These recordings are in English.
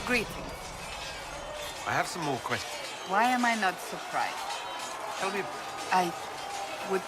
Greetings. I have some more questions. Why am I not surprised? Tell me... I would...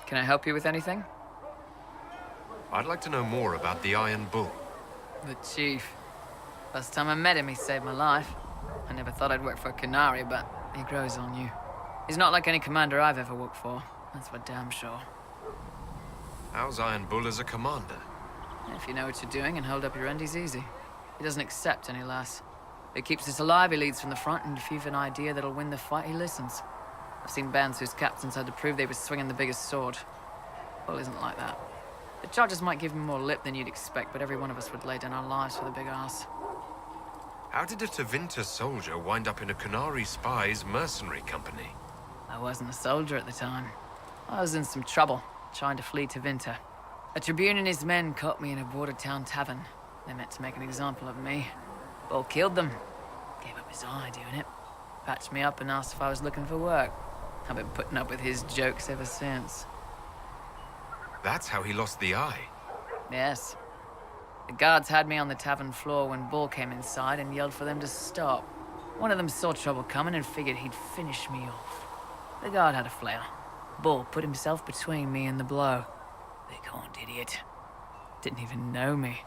Can I help you with anything? I'd like to know more about the Iron Bull. The Chief. Last time I met him, he saved my life. I never thought I'd work for a Canary, but he grows on you. He's not like any commander I've ever worked for. That's for damn sure. How's Iron Bull as a commander? If you know what you're doing and hold up your end, he's easy. He doesn't accept any less. He keeps us alive, he leads from the front, and if you've an idea that'll win the fight, he listens. I've seen bands whose captains had to prove they were swinging the biggest sword. Bull isn't like that. The charges might give him more lip than you'd expect, but every one of us would lay down our lives for the big ass. How did a Tevinter soldier wind up in a Canary spy's mercenary company? I wasn't a soldier at the time. I was in some trouble, trying to flee to Vinter. A Tribune and his men caught me in a border town tavern. They meant to make an example of me. Bull killed them. Gave up his eye doing it. Patched me up and asked if I was looking for work. I've been putting up with his jokes ever since. That's how he lost the eye. Yes. The guards had me on the tavern floor when Bull came inside and yelled for them to stop. One of them saw trouble coming and figured he'd finish me off. The guard had a flare. Bull put himself between me and the blow. Big-horned idiot. Didn't even know me.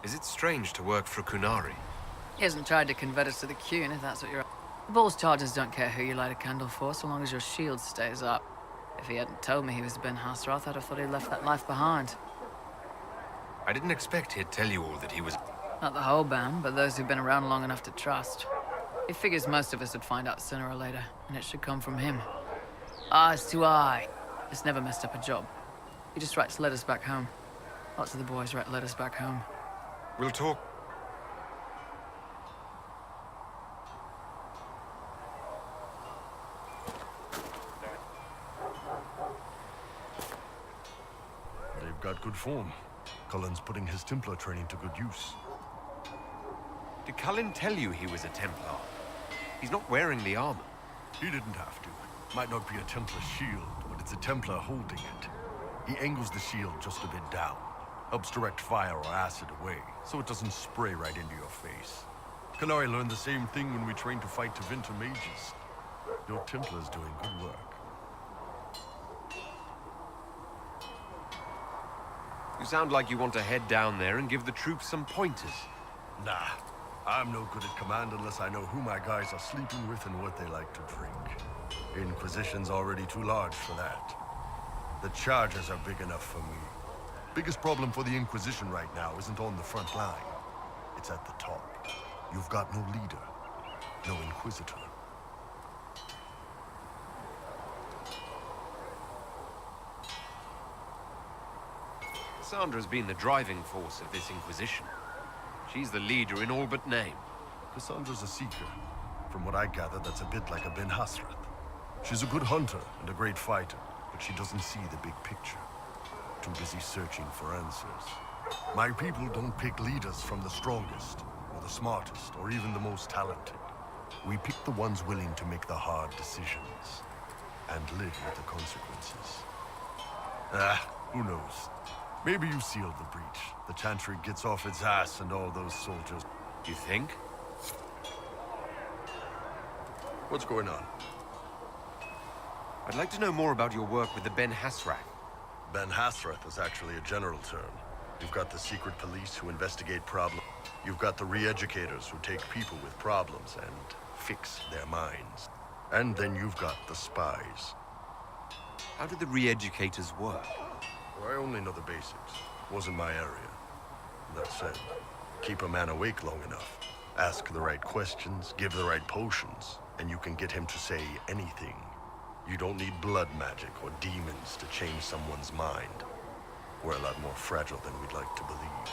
Is it strange to work for a Canary? He hasn't tried to convert us to the Qun, if that's what you're... Bull's charges don't care who you light a candle for, so long as your shield stays up. If he hadn't told me he was Ben Hasroth, I'd have thought he'd left that life behind. I didn't expect he'd tell you all that he was... Not the whole band, but those who've been around long enough to trust. He figures most of us would find out sooner or later, and it should come from him. Eyes to eye. Just never messed up a job. He just writes letters back home. Lots of the boys write letters back home. We'll talk... They've got good form. Cullen's putting his Templar training to good use. Did Cullen tell you he was a Templar? He's not wearing the armor. He didn't have to. Might not be a Templar shield, but it's a Templar holding it. He angles the shield just a bit down. Helps direct fire or acid away, so it doesn't spray right into your face. Canary learned the same thing when we trained to fight Tevinter mages. Your Templar's doing good work. You sound like you want to head down there and give the troops some pointers. Nah, I'm no good at command unless I know who my guys are sleeping with and what they like to drink. Inquisition's already too large for that. The charges are big enough for me. Biggest problem for the Inquisition right now isn't on the front line. It's at the top. You've got no leader, no Inquisitor. Sandra's been the driving force of this Inquisition. She's the leader in all but name. Cassandra's a seeker. From what I gather, that's a bit like a Ben Hasrath. She's a good hunter and a great fighter, but she doesn't see the big picture. Too busy searching for answers. My people don't pick leaders from the strongest, or the smartest, or even the most talented. We pick the ones willing to make the hard decisions, and live with the consequences. Who knows? Maybe you sealed the breach. The Chantry gets off its ass and all those soldiers. You think? What's going on? I'd like to know more about your work with the Ben Hasrath. Ben Hasrath is actually a general term. You've got the secret police who investigate problems. You've got the re-educators who take people with problems and fix their minds. And then you've got the spies. How do the re-educators work? Well, I only know the basics. Wasn't my area. That said, keep a man awake long enough. Ask the right questions, give the right potions, and you can get him to say anything. You don't need blood magic or demons to change someone's mind. We're a lot more fragile than we'd like to believe.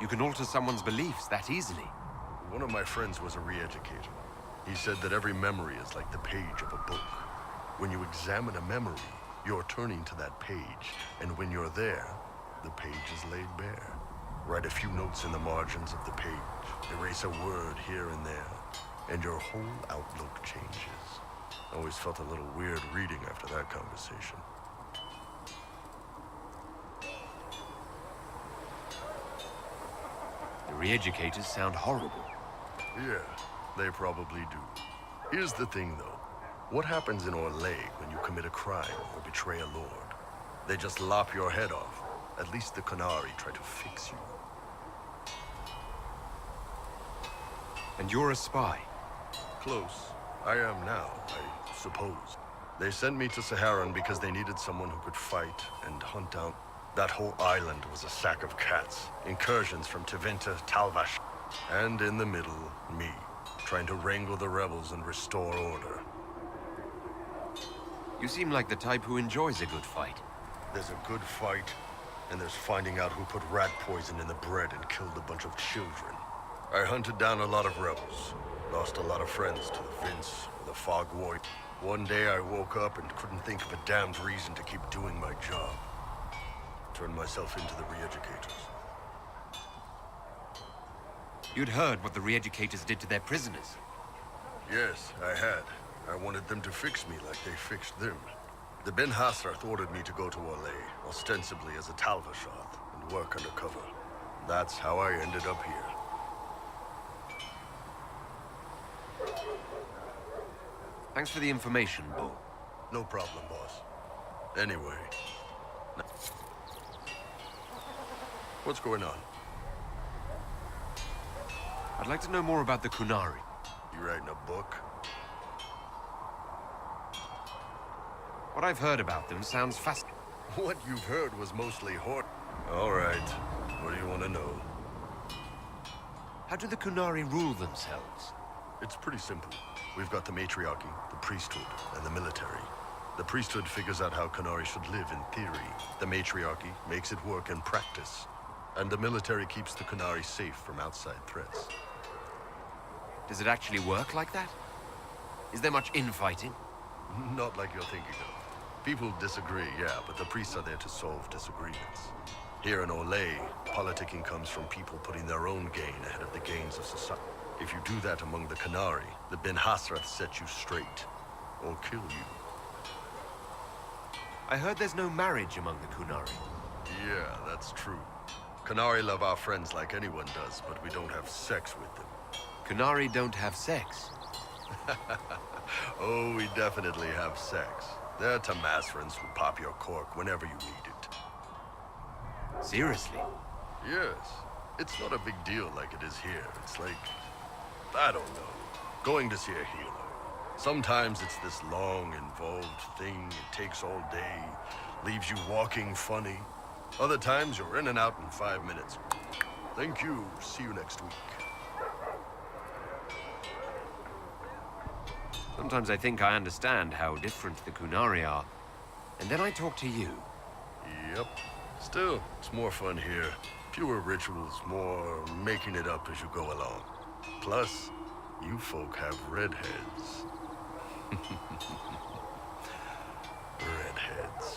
You can alter someone's beliefs that easily. One of my friends was a re-educator. He said that every memory is like the page of a book. When you examine a memory, you're turning to that page, and when you're there, the page is laid bare. Write a few notes in the margins of the page, erase a word here and there, and your whole outlook changes. I always felt a little weird reading after that conversation. The re-educators sound horrible. Yeah, they probably do. Here's the thing, though. What happens in Orlais when you commit a crime or betray a lord? They just lop your head off. At least the Qunari try to fix you. And you're a spy? Close. I am now, I suppose. They sent me to Saharan because they needed someone who could fight and hunt down. That whole island was a sack of cats. Incursions from Tevinter, Talvash, and in the middle, me, trying to wrangle the rebels and restore order. You seem like the type who enjoys a good fight. There's a good fight, and there's finding out who put rat poison in the bread and killed a bunch of children. I hunted down a lot of rebels, lost a lot of friends to the Vince, the Fog War. One day I woke up and couldn't think of a damned reason to keep doing my job. Turned myself into the re-educators. You'd heard what the re-educators did to their prisoners. Yes, I had. I wanted them to fix me like they fixed them. The Ben Hasrath ordered me to go to Orlais, ostensibly as a Talvashoth, and work undercover. That's how I ended up here. Thanks for the information, Bull. No problem, boss. Anyway... What's going on? I'd like to know more about the Qunari. You writing a book? What I've heard about them sounds fascinating. What you've heard was mostly All right. What do you want to know? How do the Qunari rule themselves? It's pretty simple. We've got the matriarchy, the priesthood, and the military. The priesthood figures out how Qunari should live in theory. The matriarchy makes it work in practice. And the military keeps the Qunari safe from outside threats. Does it actually work like that? Is there much infighting? Not like you're thinking of. People disagree, yeah, but the priests are there to solve disagreements. Here in Orlais, politicking comes from people putting their own gain ahead of the gains of society. If you do that among the Qunari, the Ben Hasrath set you straight, or kill you. I heard there's no marriage among the Qunari. Yeah, that's true. Qunari love our friends like anyone does, but we don't have sex with them. Qunari don't have sex. Oh, we definitely have sex. They're Tamasrans who pop your cork whenever you need it. Seriously? Yes. It's not a big deal like it is here. It's like, I don't know, going to see a healer. Sometimes it's this long, involved thing. It takes all day, leaves you walking funny. Other times you're in and out in 5 minutes. Thank you. See you next week. Sometimes I think I understand how different the Qunari are. And then I talk to you. Yep. Still, it's more fun here. Fewer rituals, more making it up as you go along. Plus, you folk have redheads. Redheads.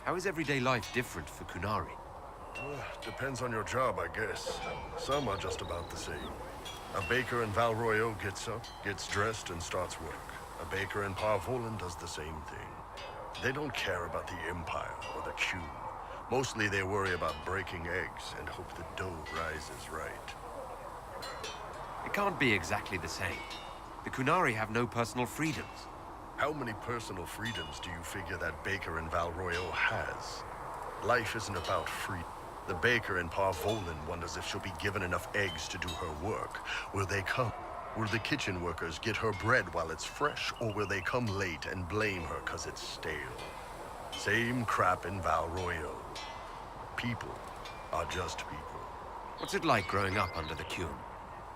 How is everyday life different for Kunari? Depends on your job, I guess. Some are just about the same. A baker in Val Royeaux gets up, gets dressed, and starts work. A baker in Parvolan does the same thing. They don't care about the Empire or the Q. Mostly they worry about breaking eggs and hope the dough rises right. It can't be exactly the same. The Kunari have no personal freedoms. How many personal freedoms do you figure that baker in Val Royeaux has? Life isn't about freedom. The baker in Parvolan wonders if she'll be given enough eggs to do her work. Will they come? Will the kitchen workers get her bread while it's fresh, or will they come late and blame her 'cause it's stale? Same crap in Val Royeaux. People are just people. What's it like growing up under the Qun?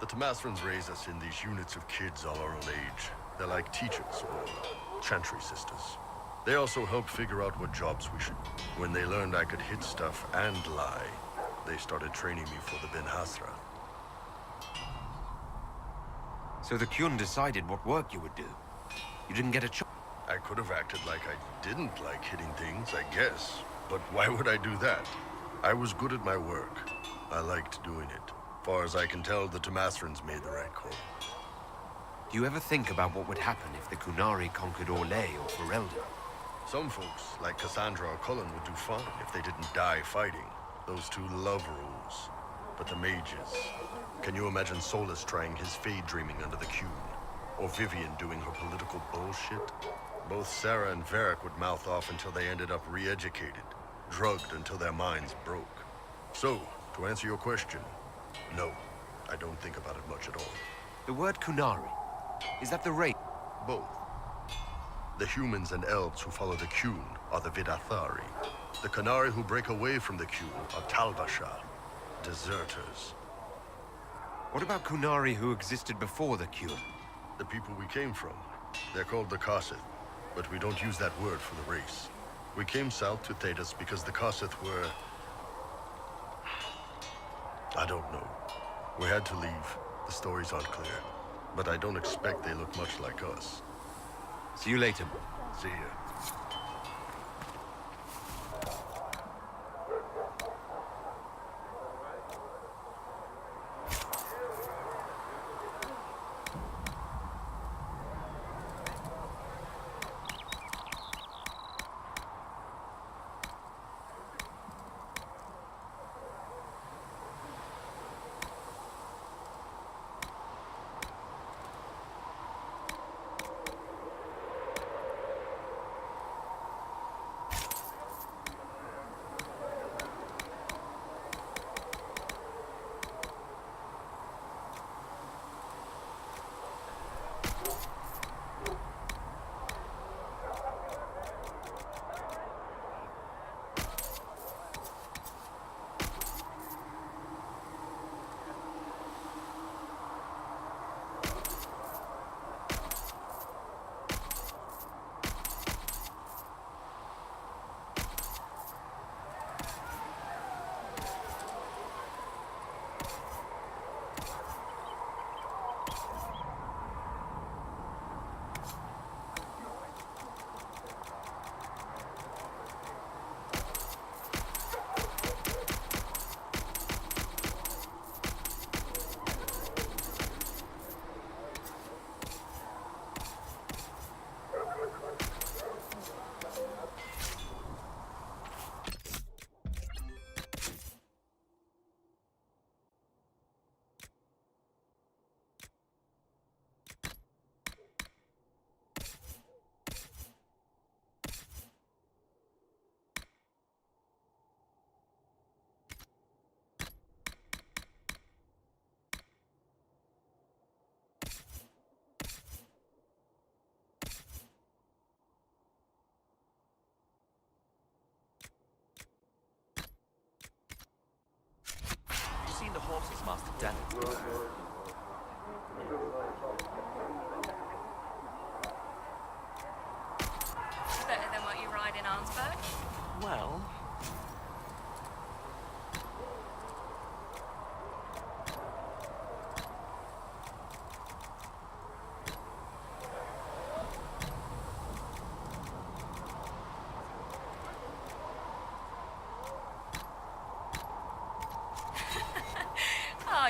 The Tamasrans raise us in these units of kids all our own age. They're like teachers or chantry sisters. They also help figure out what jobs we should. When they learned I could hit stuff and lie, they started training me for the Ben Hasra. So the Qun decided what work you would do. You didn't get a choice. I could have acted like I didn't like hitting things, I guess. But why would I do that? I was good at my work. I liked doing it. Far as I can tell, the Tamasrans made the right call. Do you ever think about what would happen if the Kunari conquered Orlais or Ferelden? Some folks, like Cassandra or Cullen, would do fine if they didn't die fighting. Those two love rules. But the mages... Can you imagine Solus trying his fade dreaming under the Qun? Or Vivian doing her political bullshit? Both Sarah and Varric would mouth off until they ended up re-educated, drugged until their minds broke. So, to answer your question, no, I don't think about it much at all. The word Kunari, is that the race? Both. The humans and elves who follow the Qun are the Vidathari. The Kunari who break away from the Qun are Talbasha, deserters. What about Kunari who existed before the Qun? The people we came from. They're called the Kossith, but we don't use that word for the race. We came south to Thedas because the Kossith were... I don't know. We had to leave. The stories aren't clear. But I don't expect they look much like us. See you later. See ya. Seen the horses, Master Daniel? Better than what you ride in Arnsberg? Well,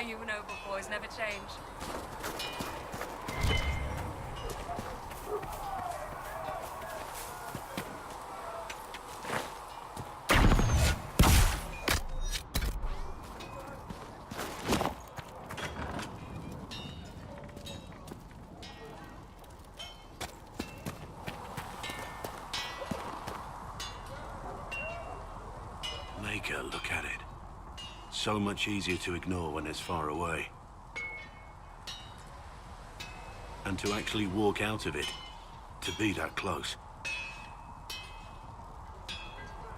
You noble boys never change. Maker, look at it. So much easier to ignore when it's far away. And to actually walk out of it, to be that close.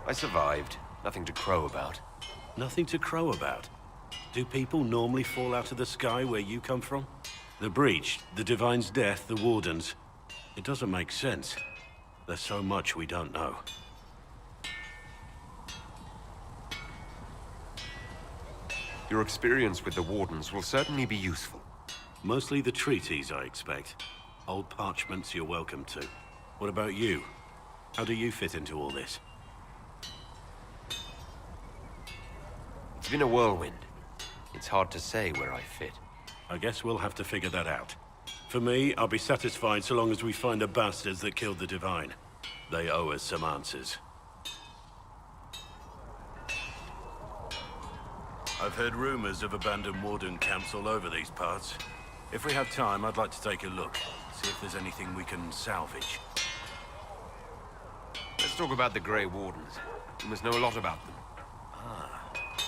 I survived. Nothing to crow about. Nothing to crow about. Do people normally fall out of the sky where you come from? The breach, the Divine's death, the Wardens. It doesn't make sense. There's so much we don't know. Your experience with the Wardens will certainly be useful. Mostly the treaties, I expect. Old parchments you're welcome to. What about you? How do you fit into all this? It's been a whirlwind. It's hard to say where I fit. I guess we'll have to figure that out. For me, I'll be satisfied so long as we find the bastards that killed the Divine. They owe us some answers. I've heard rumors of abandoned Warden camps all over these parts. If we have time, I'd like to take a look. See if there's anything we can salvage. Let's talk about the Grey Wardens. You must know a lot about them.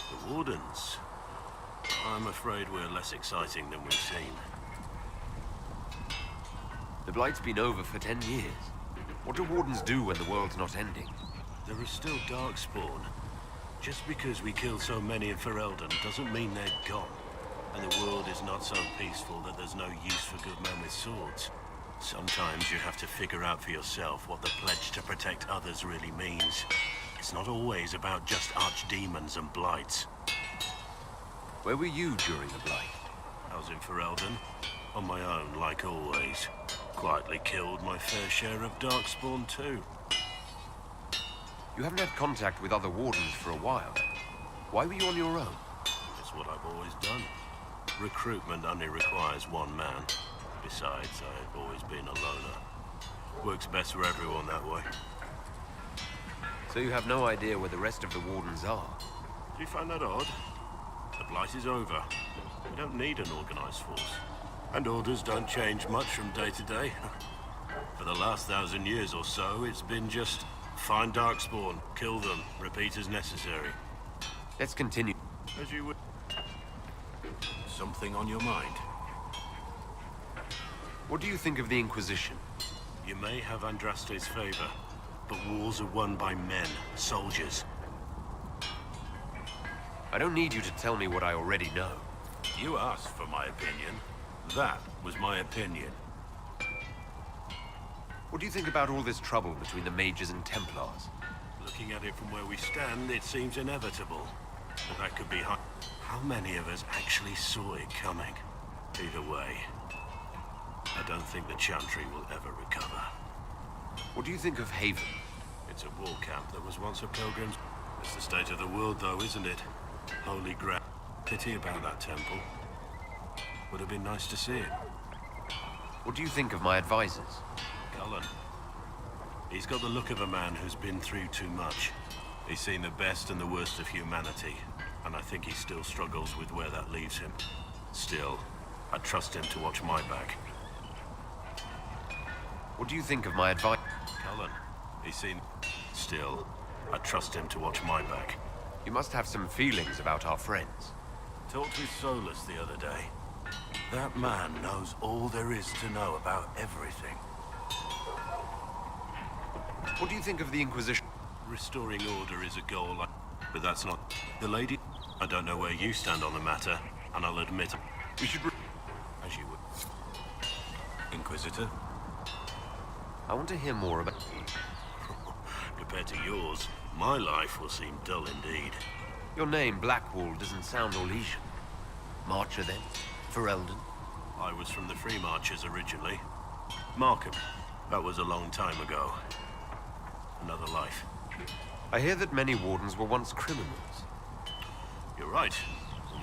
The Wardens. I'm afraid we're less exciting than we've seen. The Blight's been over for 10 years. What do Wardens do when the world's not ending? There is still Darkspawn. Just because we killed so many in Ferelden doesn't mean they're gone. And the world is not so peaceful that there's no use for good men with swords. Sometimes you have to figure out for yourself what the pledge to protect others really means. It's not always about just archdemons and blights. Where were you during the Blight? I was in Ferelden, on my own, like always. Quietly killed my fair share of Darkspawn too. You haven't had contact with other Wardens for a while. Why were you on your own? It's what I've always done. Recruitment only requires one man. Besides, I've always been a loner. Works best for everyone that way. So you have no idea where the rest of the Wardens are? Do you find that odd? The Blight is over. We don't need an organized force. And orders don't change much from day to day. For the last 1,000 years or so, it's been just find Darkspawn, kill them, repeat as necessary. Let's continue. As you would. Something on your mind? What do you think of the Inquisition? You may have Andraste's favor, but wars are won by men, soldiers. I don't need you to tell me what I already know. You asked for my opinion. That was my opinion. What do you think about all this trouble between the Mages and Templars? Looking at it from where we stand, it seems inevitable. But that could be hard. How many of us actually saw it coming? Either way, I don't think the Chantry will ever recover. What do you think of Haven? It's a war camp that was once a pilgrim's. It's the state of the world, though, isn't it? Holy Grail. Pity about that temple. Would have been nice to see it. What do you think of my advisors? Cullen. He's got the look of a man who's been through too much. He's seen the best and the worst of humanity, and I think he still struggles with where that leaves him. Still, I trust him to watch my back. What do you think of my advice? Cullen. He's seen... Still, I trust him to watch my back. You must have some feelings about our friends. Talked with Solus the other day. That man knows all there is to know about everything. What do you think of the Inquisition? Restoring order is a goal, but that's not... The lady... I don't know where you stand on the matter, and I'll admit... We should... As you would. Inquisitor? I want to hear more about... Compared to yours, my life will seem dull indeed. Your name, Blackwall, doesn't sound Orlesian. Marcher, then? Ferelden? I was from the Free Marchers originally. Markham. That was a long time ago. Another life. I hear that many Wardens were once criminals. You're right.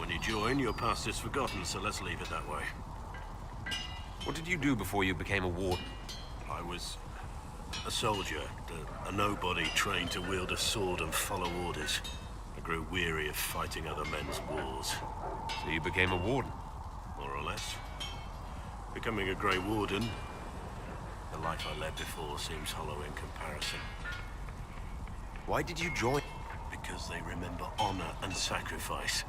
when you join, your past is forgotten, so let's leave it that way. What did you do before you became a warden? I was a soldier, a nobody trained to wield a sword and follow orders. I grew weary of fighting other men's wars. So you became a warden? More or less. Becoming a Grey Warden, the life I led before seems hollow in comparison. Why did you join? Because they remember honor and sacrifice.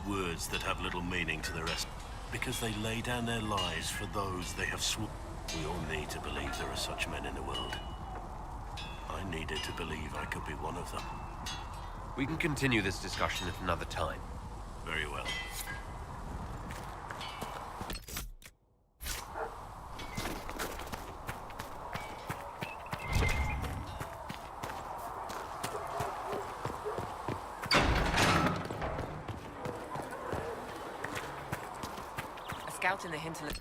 Words that have little meaning to the rest. Because they lay down their lives for those they have sworn. We all need to believe there are such men in the world. I needed to believe I could be one of them. We can continue this discussion at another time. Very well. A scout in the hinterland.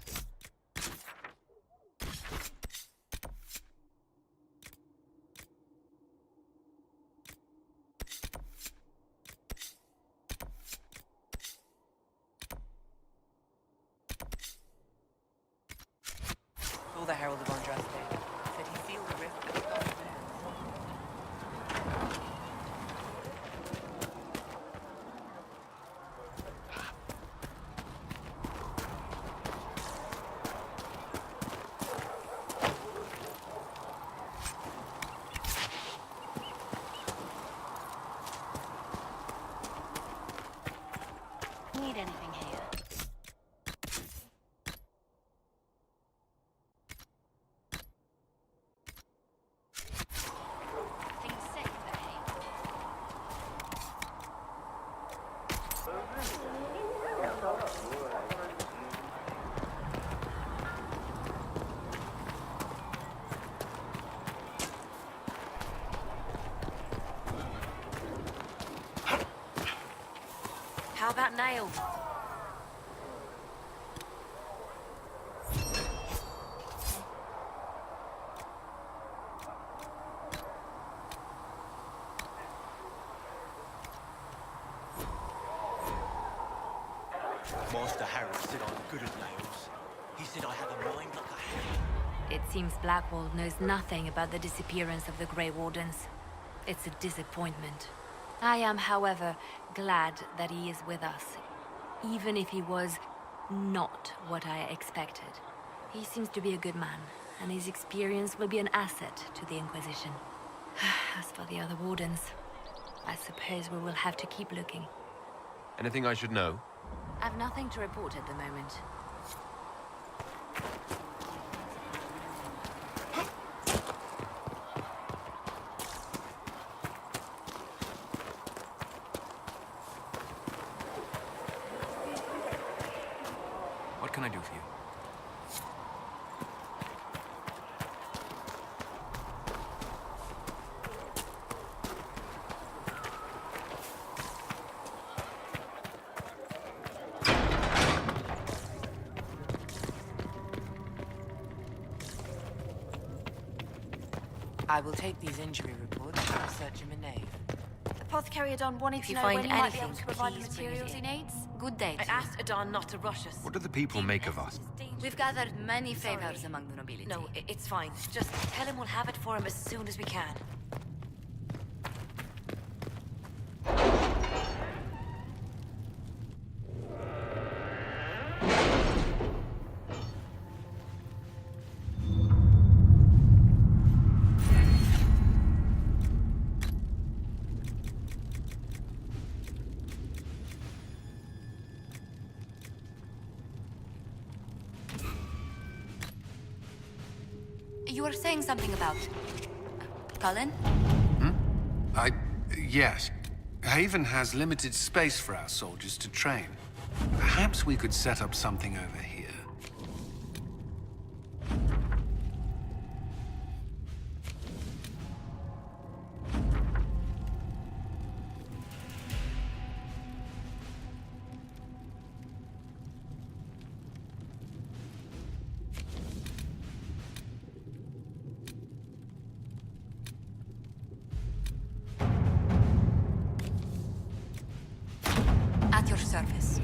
All the Herald of Andraste said he sealed the rift with God's hands. Need anything here? Things safe, eh? How about nails? Master Harold said I'm good at nails. He said I have a mind like a hammer. It seems Blackwall knows nothing about the disappearance of the Grey Wardens. It's a disappointment. I am, however, glad that he is with us, even if he was not what I expected. He seems to be a good man, and his experience will be an asset to the Inquisition. As for the other Wardens, I suppose we will have to keep looking. Anything I should know? I've nothing to report at the moment. What can I do for you? I will take these injury reports and search him in Nave. Apothecary Adon wanted If to you know find when he might be able anything, to provide the please bring it materials he in. needs. Good day I to you. asked Adon not to rush us. What do the people make of us? We've gathered many favors Sorry. among the nobility. No, it's fine. Just tell him we'll have it for him as soon as we can. You were saying something about... Cullen? Yes. Haven has limited space for our soldiers to train. Perhaps we could set up something over here. At your service.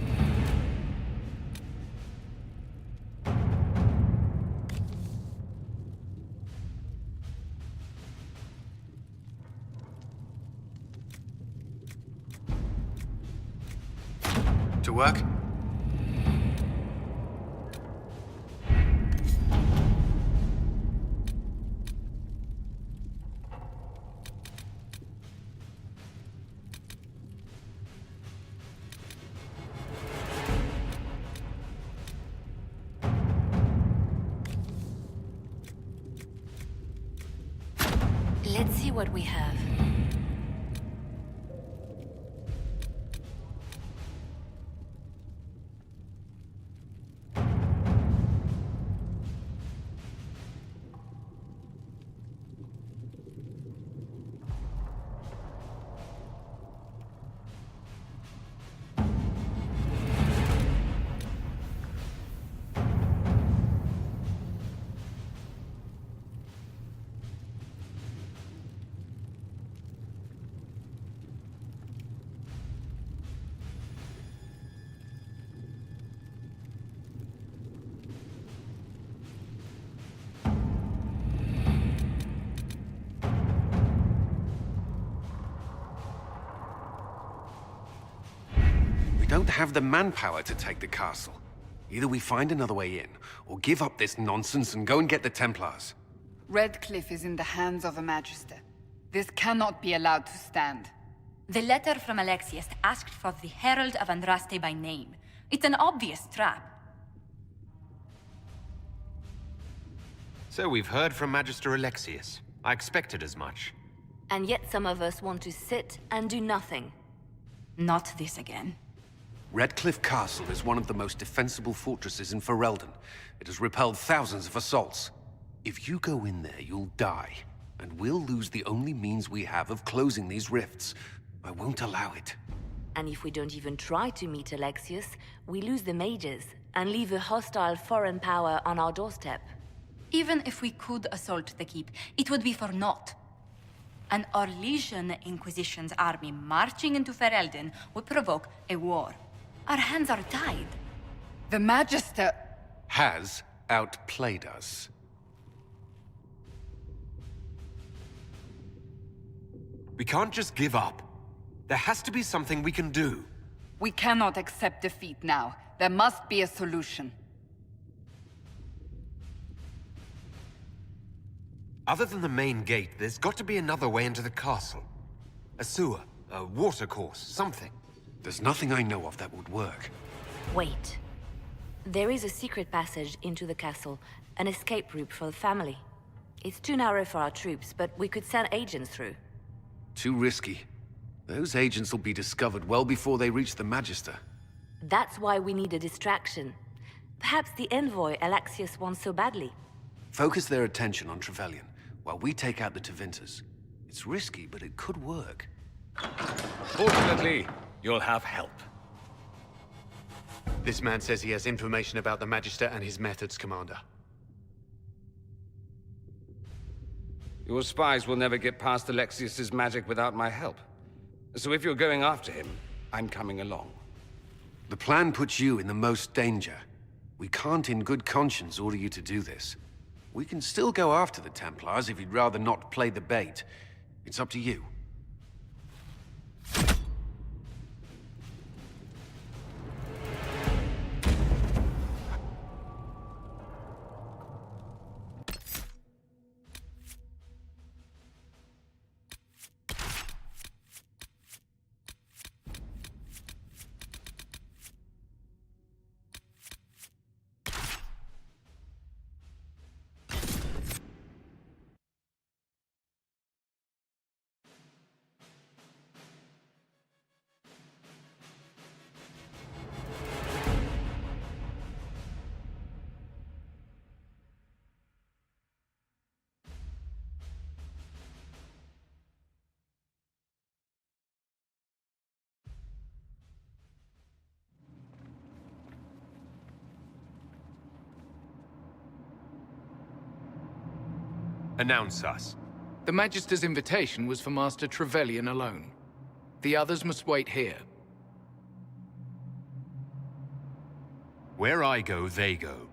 To work? Let's see what we have. We don't have the manpower to take the castle. Either we find another way in, or give up this nonsense and go and get the Templars. Redcliffe is in the hands of a Magister. This cannot be allowed to stand. The letter from Alexius asked for the Herald of Andraste by name. It's an obvious trap. So we've heard from Magister Alexius. I expected as much. And yet some of us want to sit and do nothing. Not this again. Redcliffe Castle is one of the most defensible fortresses in Ferelden. It has repelled thousands of assaults. If you go in there, you'll die. And we'll lose the only means we have of closing these rifts. I won't allow it. And if we don't even try to meet Alexius, we lose the mages and leave a hostile foreign power on our doorstep. Even if we could assault the keep, it would be for naught. An Orlesian Inquisition's army marching into Ferelden would provoke a war. Our hands are tied. The Magister... has outplayed us. We can't just give up. There has to be something we can do. We cannot accept defeat now. There must be a solution. Other than the main gate, there's got to be another way into the castle. A sewer, a watercourse, something. There's nothing I know of that would work. Wait. There is a secret passage into the castle, an escape route for the family. It's too narrow for our troops, but we could send agents through. Too risky. Those agents will be discovered well before they reach the Magister. That's why we need a distraction. Perhaps the envoy Alexius wants so badly. Focus their attention on Trevelyan, while we take out the Tevinters. It's risky, but it could work. Fortunately, you'll have help. This man says he has information about the Magister and his methods, Commander. Your spies will never get past Alexius's magic without my help. So if you're going after him, I'm coming along. The plan puts you in the most danger. We can't in good conscience order you to do this. We can still go after the Templars if you'd rather not play the bait. It's up to you. Announce us. The Magister's invitation was for Master Trevelyan alone. The others must wait here. Where I go, they go.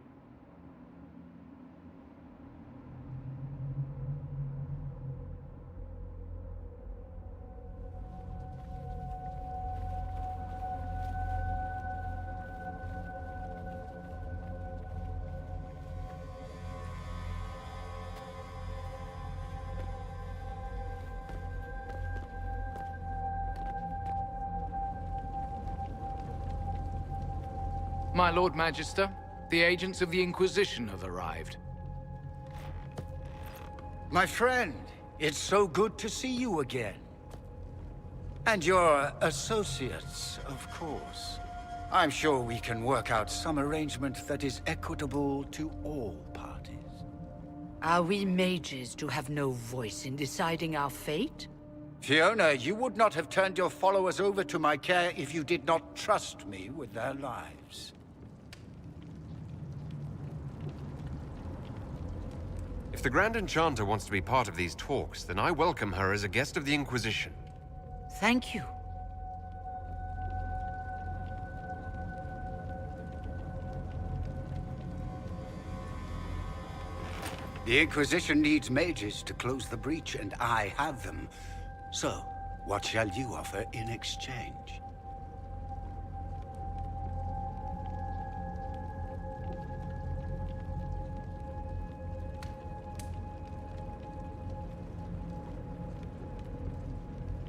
My Lord Magister, the agents of the Inquisition have arrived. My friend, it's so good to see you again. And your associates, of course. I'm sure we can work out some arrangement that is equitable to all parties. Are we mages to have no voice in deciding our fate? Fiona, you would not have turned your followers over to my care if you did not trust me with their lives. If the Grand Enchanter wants to be part of these talks, then I welcome her as a guest of the Inquisition. Thank you. The Inquisition needs mages to close the breach, and I have them. So, what shall you offer in exchange?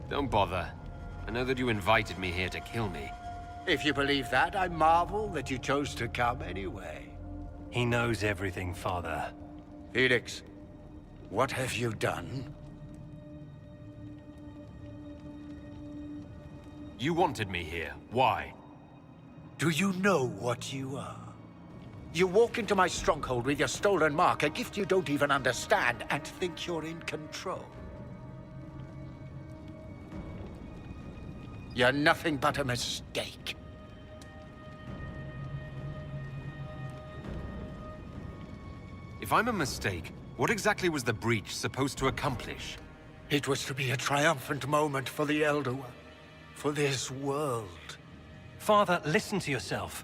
Don't bother. I know that you invited me here to kill me. If you believe that, I marvel that you chose to come anyway. He knows everything, Father. Felix, what have you done? You wanted me here. Why? Do you know what you are? You walk into my stronghold with your stolen mark, a gift you don't even understand, and think you're in control. You're nothing but a mistake. If I'm a mistake, what exactly was the breach supposed to accomplish? It was to be a triumphant moment for the Elder One. For this world. Father, listen to yourself.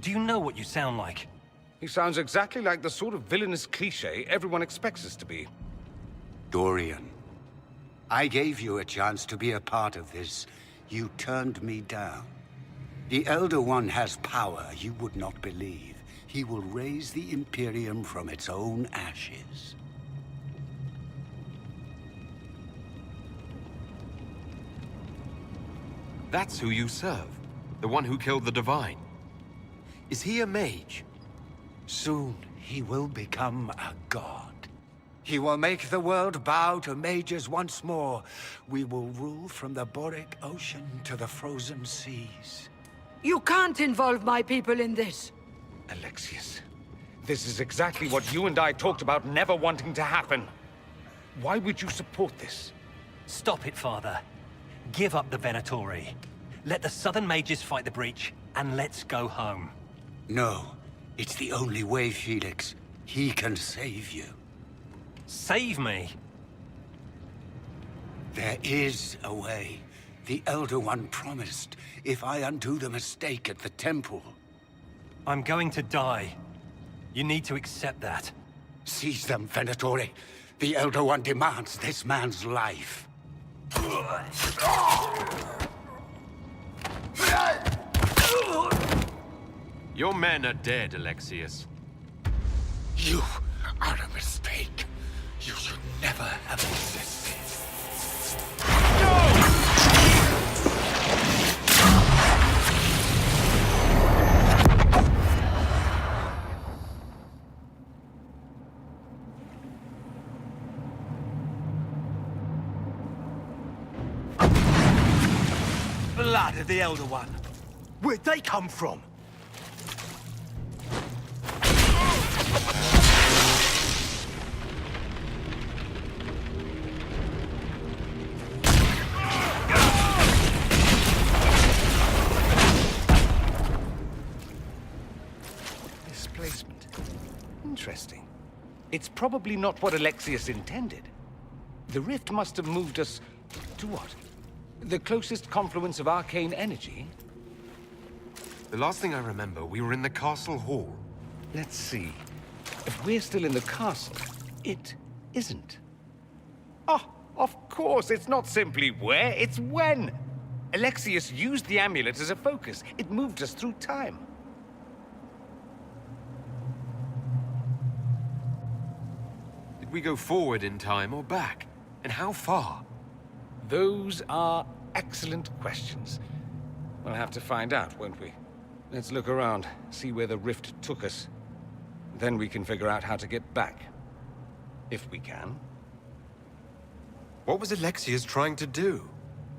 Do you know what you sound like? He sounds exactly like the sort of villainous cliché everyone expects us to be. Dorian, I gave you a chance to be a part of this. You turned me down. The Elder One has power you would not believe. He will raise the Imperium from its own ashes. That's who you serve. The one who killed the Divine. Is he a mage? Soon, he will become a god. He will make the world bow to mages once more. We will rule from the Boric Ocean to the frozen seas. You can't involve my people in this. Alexius, this is exactly what you and I talked about never wanting to happen. Why would you support this? Stop it, Father. Give up the Venatori. Let the Southern Mages fight the breach, and let's go home. No. It's the only way, Felix. He can save you. Save me? There is a way. The Elder One promised, if I undo the mistake at the temple. I'm going to die. You need to accept that. Seize them, Venatori. The Elder One demands this man's life. Your men are dead, Alexius. You are a mistake. You should never have existed. Blood of the Elder One. Where'd they come from? Displacement. Interesting. It's probably not what Alexius intended. The rift must have moved us to what? The closest confluence of arcane energy? The last thing I remember, we were in the castle hall. Let's see. If we're still in the castle, it isn't. Oh, of course, it's not simply where, it's when. Alexius used the amulet as a focus. It moved us through time. Did we go forward in time or back? And how far? Those are excellent questions. We'll have to find out, won't we? Let's look around, see where the rift took us. Then we can figure out how to get back. If we can. What was Alexius trying to do?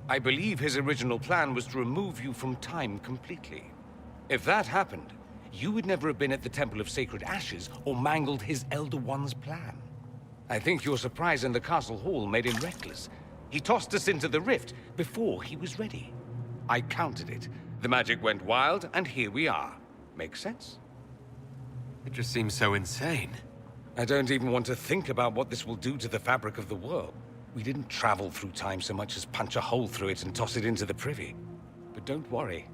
I believe his original plan was to remove you from time completely. If that happened, you would never have been at the Temple of Sacred Ashes or mangled his Elder One's plan. I think your surprise in the castle hall made him reckless. He tossed us into the rift before he was ready. I counted it. The magic went wild, and here we are. Make sense? It just seems so insane. I don't even want to think about what this will do to the fabric of the world. We didn't travel through time so much as punch a hole through it and toss it into the privy. But don't worry.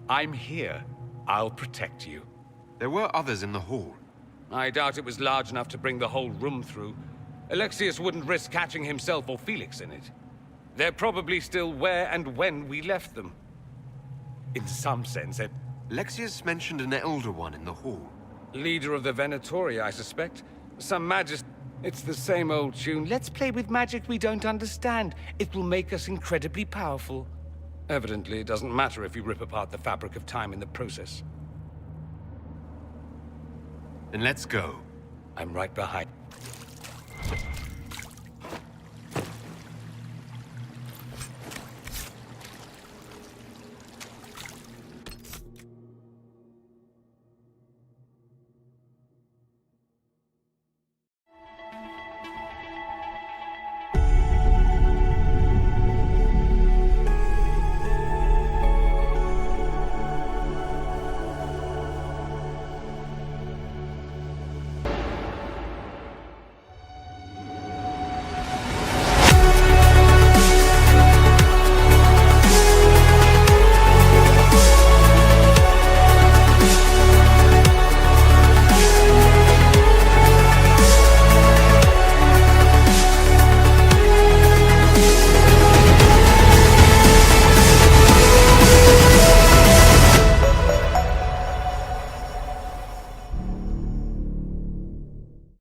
I'm here. I'll protect you. There were others in the hall. I doubt it was large enough to bring the whole room through. Alexius wouldn't risk catching himself or Felix in it. They're probably still where and when we left them. In some sense, Alexius mentioned an Elder One in the hall. Leader of the Venatori, I suspect. Some magist... It's the same old tune. Let's play with magic we don't understand. It will make us incredibly powerful. Evidently, it doesn't matter if you rip apart the fabric of time in the process. Then let's go. I'm right behind.